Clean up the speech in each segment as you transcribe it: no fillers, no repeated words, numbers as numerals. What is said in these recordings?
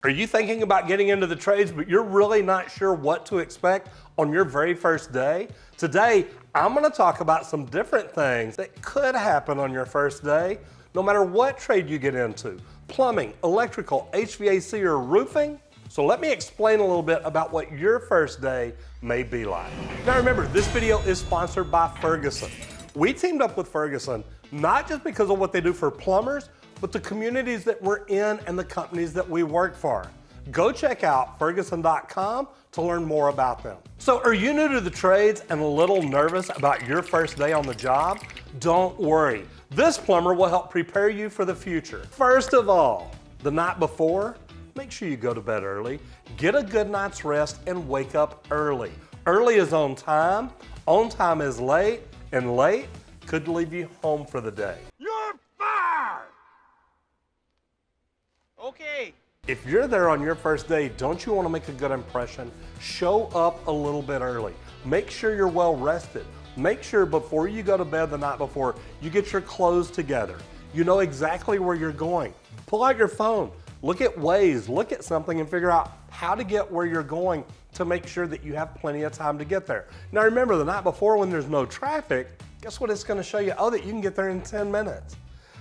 Are you thinking about getting into the trades, but you're really not sure what to expect on your very first day? Today, I'm going to talk about some different things that could happen on your first day, no matter what trade you get into. Plumbing, electrical, HVAC, or roofing. So let me explain a little bit about what your first day may be like. Now remember, this video is sponsored by Ferguson. We teamed up with Ferguson, not just because of what they do for plumbers, but the communities that we're in and the companies that we work for. Go check out Ferguson.com to learn more about them. So are you new to the trades and a little nervous about your first day on the job? Don't worry. This plumber will help prepare you for the future. First of all, the night before, make sure you go to bed early, get a good night's rest, and wake up early. Early is on time is late, and late could leave you home for the day. You're fired! Okay. If you're there on your first day, don't you want to make a good impression? Show up a little bit early. Make sure you're well rested. Make sure before you go to bed the night before, you get your clothes together. You know exactly where you're going. Pull out your phone, look at Waze, look at something and figure out how to get where you're going to make sure that you have plenty of time to get there. Now remember, the night before when there's no traffic, guess what it's going to show you? Oh, that you can get there in 10 minutes.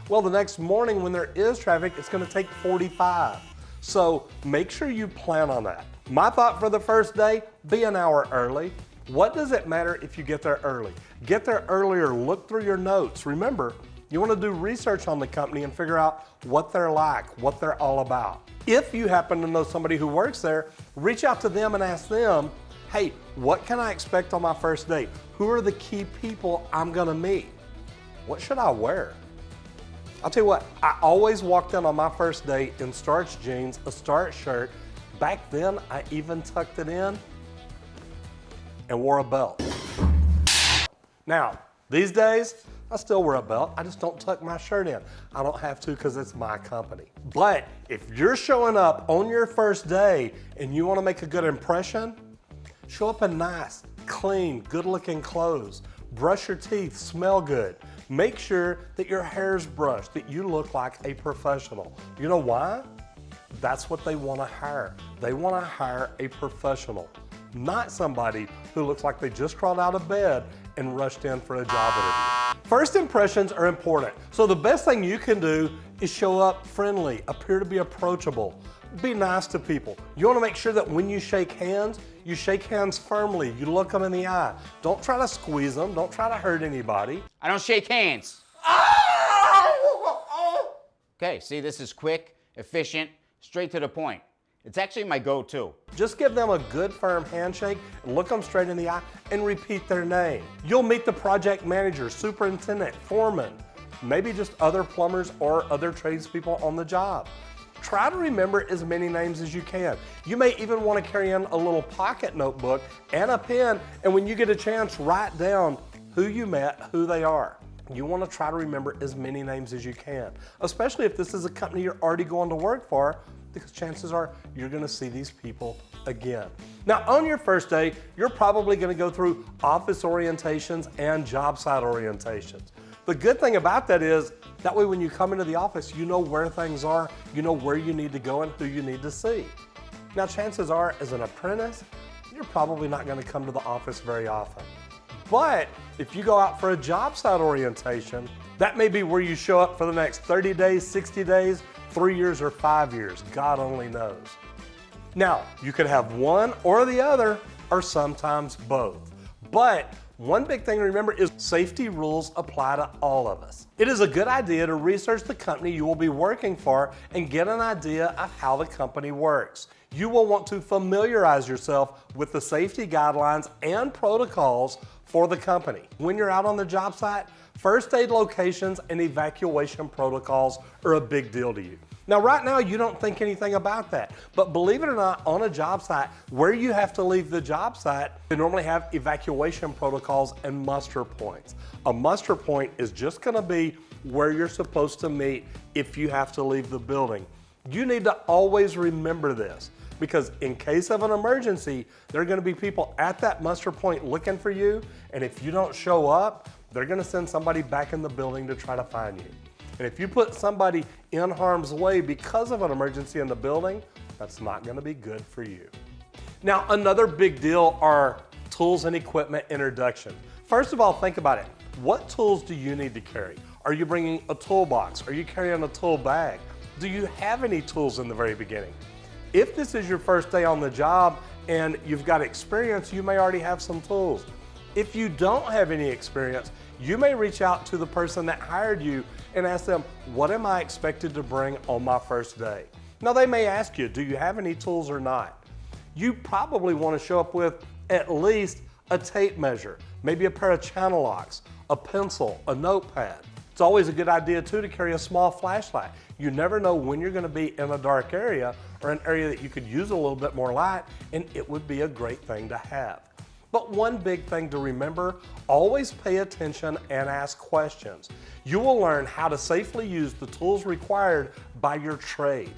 Well, the next morning when there is traffic, it's going to take 45. So make sure you plan on that. My thought for the first day, be an hour early. What does it matter if you get there early? Get there earlier, look through your notes. Remember, you want to do research on the company and figure out what they're like, what they're all about. If you happen to know somebody who works there, reach out to them and ask them, hey, what can I expect on my first day? Who are the key people I'm going to meet? What should I wear? I'll tell you what, I always walked in on my first day in starch jeans, a starch shirt. Back then, I even tucked it in and wore a belt. Now, these days, I still wear a belt. I just don't tuck my shirt in. I don't have to because it's my company. But if you're showing up on your first day and you want to make a good impression, show up in nice, clean, good-looking clothes. Brush your teeth, smell good. Make sure that your hair's brushed, that you look like a professional. You know why? That's what they want to hire. They want to hire a professional, not somebody who looks like they just crawled out of bed and rushed in for a job interview. First impressions are important. So the best thing you can do is show up friendly, appear to be approachable, be nice to people. You want to make sure that when you shake hands firmly. You look them in the eye. Don't try to squeeze them. Don't try to hurt anybody. I don't shake hands. Okay, see, this is quick, efficient, straight to the point. It's actually my go-to. Just give them a good firm handshake, look them straight in the eye, and repeat their name. You'll meet the project manager, superintendent, foreman, maybe just other plumbers or other tradespeople on the job. Try to remember as many names as you can. You may even want to carry in a little pocket notebook and a pen, and when you get a chance, write down who you met, who they are. You want to try to remember as many names as you can, especially if this is a company you're already going to work for, because chances are you're going to see these people again. Now, on your first day, you're probably going to go through office orientations and job site orientations. The good thing about that is, that way when you come into the office, you know where things are, you know where you need to go and who you need to see. Now, chances are, as an apprentice, you're probably not going to come to the office very often. But if you go out for a job site orientation, that may be where you show up for the next 30 days, 60 days, 3 years, or 5 years. God only knows. Now, you could have one or the other, or sometimes both. But one big thing to remember is safety rules apply to all of us. It is a good idea to research the company you will be working for and get an idea of how the company works. You will want to familiarize yourself with the safety guidelines and protocols for the company. When you're out on the job site, first aid locations and evacuation protocols are a big deal to you. Now, right now, you don't think anything about that, but believe it or not, on a job site, where you have to leave the job site, they normally have evacuation protocols and muster points. A muster point is just gonna be where you're supposed to meet if you have to leave the building. You need to always remember this, because in case of an emergency, there are gonna be people at that muster point looking for you, and if you don't show up, they're gonna send somebody back in the building to try to find you. And if you put somebody in harm's way because of an emergency in the building, That's not gonna be good for you. Now, another big deal are tools and equipment introduction. First of all, think about it. What tools do you need to carry? Are you bringing a toolbox? Are you carrying a tool bag? Do you have any tools in the very beginning? If this is your first day on the job and you've got experience, you may already have some tools. If you don't have any experience, you may reach out to the person that hired you and ask them, what am I expected to bring on my first day? Now they may ask you, do you have any tools or not? You probably want to show up with at least a tape measure, maybe a pair of channel locks, a pencil, a notepad. It's always a good idea too to carry a small flashlight. You never know when you're going to be in a dark area or an area that you could use a little bit more light, and it would be a great thing to have. But one big thing to remember, always pay attention and ask questions. You will learn how to safely use the tools required by your trade.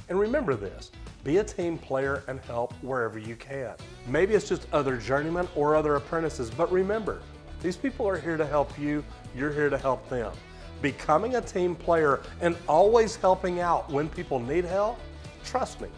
And remember this, be a team player and help wherever you can. Maybe it's just other journeymen or other apprentices, but remember, these people are here to help you, you're here to help them. Becoming a team player and always helping out when people need help, trust me,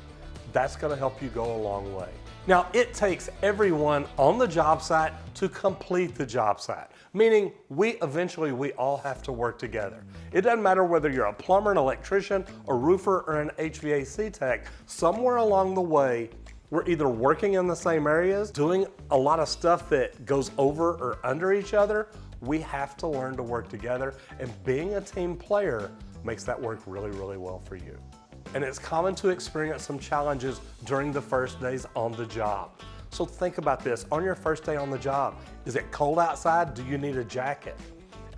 that's gonna help you go a long way. Now, it takes everyone on the job site to complete the job site, meaning we all have to work together. It doesn't matter whether you're a plumber, an electrician, a roofer, or an HVAC tech, somewhere along the way, we're either working in the same areas, doing a lot of stuff that goes over or under each other. We have to learn to work together, and being a team player makes that work really, really well for you. And it's common to experience some challenges during the first days on the job. So think about this, on your first day on the job, is it cold outside? Do you need a jacket?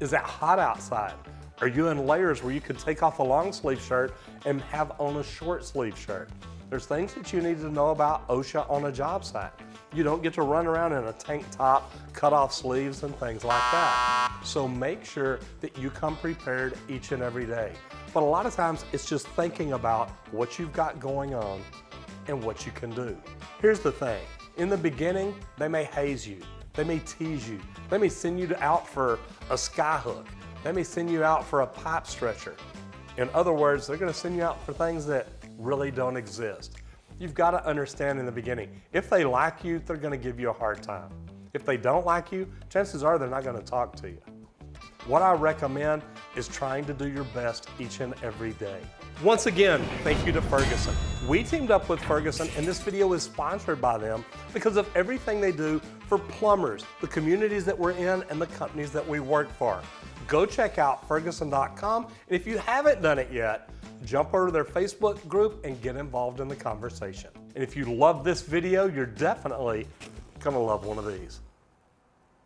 Is it hot outside? Are you in layers where you could take off a long sleeve shirt and have on a short sleeve shirt? There's things that you need to know about OSHA on a job site. You don't get to run around in a tank top, cut off sleeves and things like that. So make sure that you come prepared each and every day. But a lot of times it's just thinking about what you've got going on and what you can do. Here's the thing, in the beginning, they may haze you, they may tease you, they may send you out for a sky hook, they may send you out for a pipe stretcher. In other words, they're gonna send you out for things that really don't exist. You've got to understand in the beginning, if they like you, they're going to give you a hard time. If they don't like you, chances are they're not going to talk to you. What I recommend is trying to do your best each and every day. Once again, thank you to Ferguson. We teamed up with Ferguson, and this video is sponsored by them because of everything they do for plumbers, the communities that we're in, and the companies that we work for. Go check out Ferguson.com, and if you haven't done it yet, jump over to their Facebook group and get involved in the conversation. And if you love this video, you're definitely gonna love one of these.